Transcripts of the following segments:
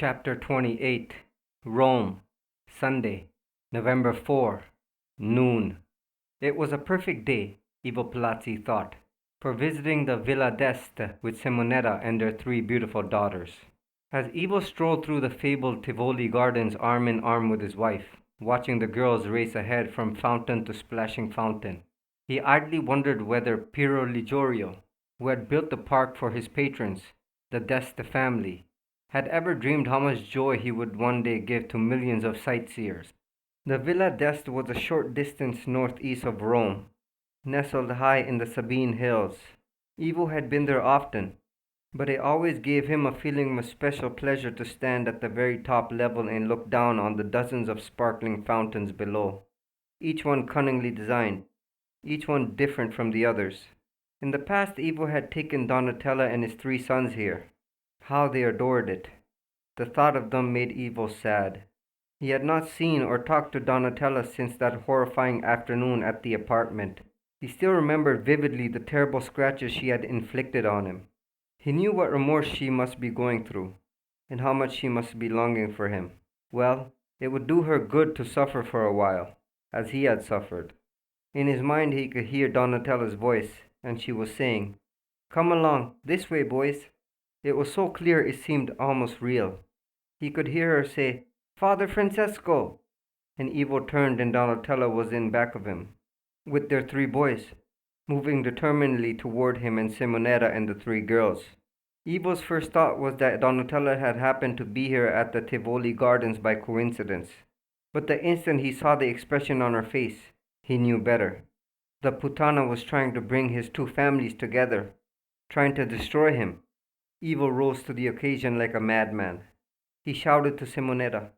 Chapter 28 Rome, Sunday, November 4, noon. It was a perfect day, Ivo Palazzi thought, for visiting the Villa d'Este with Simonetta and their three beautiful daughters. As Ivo strolled through the fabled Tivoli gardens arm in arm with his wife, watching the girls race ahead from fountain to splashing fountain, he idly wondered whether Piero Ligorio, who had built the park for his patrons, the d'Este family, had ever dreamed how much joy he would one day give to millions of sightseers. The Villa d'Este was a short distance northeast of Rome, nestled high in the Sabine hills. Ivo had been there often, but it always gave him a feeling of special pleasure to stand at the very top level and look down on the dozens of sparkling fountains below, each one cunningly designed, each one different from the others. In the past, Ivo had taken Donatella and his three sons here. How they adored it. The thought of them made Ivo sad. He had not seen or talked to Donatella since that horrifying afternoon at the apartment. He still remembered vividly the terrible scratches she had inflicted on him. He knew what remorse she must be going through, and how much she must be longing for him. Well, it would do her good to suffer for a while, as he had suffered. In his mind he could hear Donatella's voice, and she was saying, "Come along, this way, boys." It was so clear it seemed almost real. He could hear her say, "Father Francesco!" And Ivo turned and Donatella was in back of him, with their three boys, moving determinedly toward him and Simonetta and the three girls. Ivo's first thought was that Donatella had happened to be here at the Tivoli Gardens by coincidence. But the instant he saw the expression on her face, he knew better. The Putana was trying to bring his two families together, trying to destroy him. Ivo rose to the occasion like a madman. He shouted to Simonetta,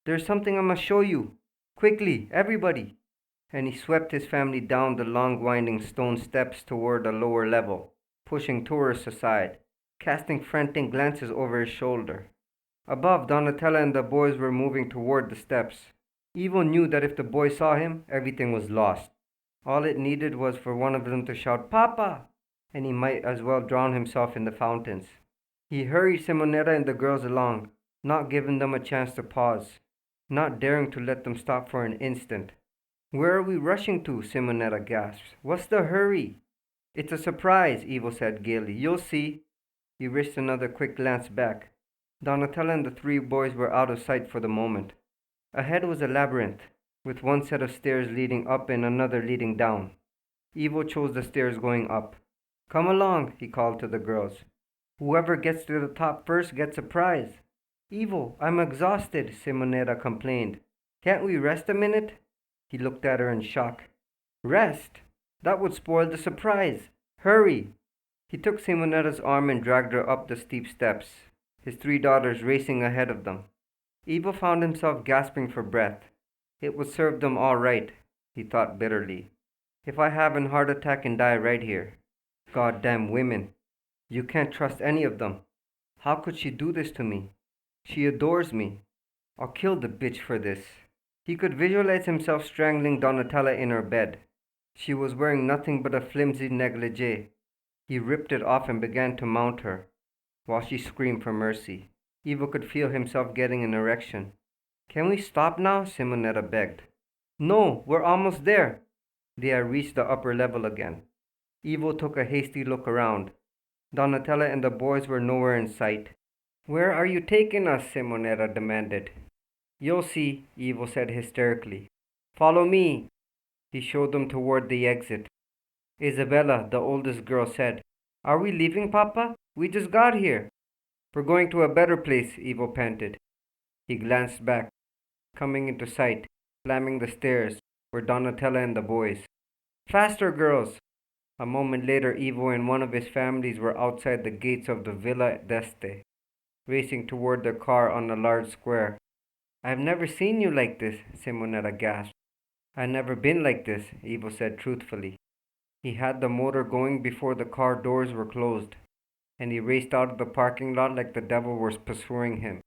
"There's something I must show you! Quickly, everybody!" And he swept his family down the long winding stone steps toward a lower level, pushing tourists aside, casting frantic glances over his shoulder. Above, Donatella and the boys were moving toward the steps. Ivo knew that if the boys saw him, everything was lost. All it needed was for one of them to shout, "Papa!" and he might as well drown himself in the fountains. He hurried Simonetta and the girls along, not giving them a chance to pause, not daring to let them stop for an instant. "Where are we rushing to?" Simonetta gasped. "What's the hurry?" "It's a surprise," Ivo said gaily. "You'll see." He risked another quick glance back. Donatella and the three boys were out of sight for the moment. Ahead was a labyrinth, with one set of stairs leading up and another leading down. Ivo chose the stairs going up. "Come along," he called to the girls. "Whoever gets to the top first gets a prize." "Ivo, I'm exhausted," Simonetta complained. "Can't we rest a minute?" He looked at her in shock. "Rest? That would spoil the surprise. Hurry!" He took Simonetta's arm and dragged her up the steep steps, his three daughters racing ahead of them. Ivo found himself gasping for breath. It would serve them all right, he thought bitterly. If I have an heart attack and die right here. Goddamn women. You can't trust any of them. How could she do this to me? She adores me. I'll kill the bitch for this. He could visualize himself strangling Donatella in her bed. She was wearing nothing but a flimsy negligee. He ripped it off and began to mount her, while she screamed for mercy. Ivo could feel himself getting an erection. "Can we stop now?" Simonetta begged. "No, we're almost there." They had reached the upper level again. Ivo took a hasty look around. Donatella and the boys were nowhere in sight. "Where are you taking us?" Simonetta demanded. "You'll see," Ivo said hysterically. "Follow me." He showed them toward the exit. Isabella, the oldest girl, said, "Are we leaving, Papa? We just got here." "We're going to a better place," Ivo panted. He glanced back. Coming into sight, slamming the stairs, were Donatella and the boys. "Faster, girls!" A moment later, Ivo and one of his families were outside the gates of the Villa d'Este, racing toward their car on a large square. "I've never seen you like this," Simonetta gasped. "I've never been like this," Ivo said truthfully. He had the motor going before the car doors were closed, and he raced out of the parking lot like the devil was pursuing him.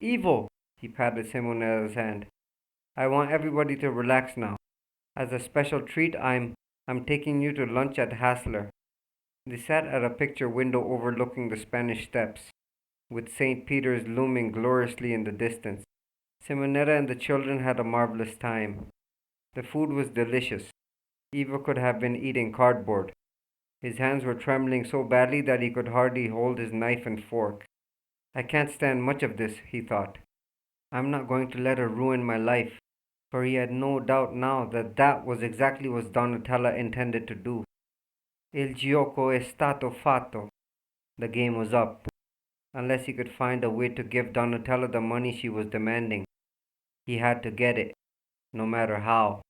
"Ivo!" He patted Simonetta's hand. "I want everybody to relax now. As a special treat, I'm taking you to lunch at Hassler." They sat at a picture window overlooking the Spanish Steps. with St. Peter's looming gloriously in the distance. Simonetta and the children had a marvelous time. The food was delicious. Ivo could have been eating cardboard. His hands were trembling so badly that he could hardly hold his knife and fork. I can't stand much of this, he thought. I'm not going to let her ruin my life, for he had no doubt now that that was exactly what Donatella intended to do. Il gioco è stato fatto. The game was up. Unless he could find a way to give Donatella the money she was demanding, he had to get it, no matter how.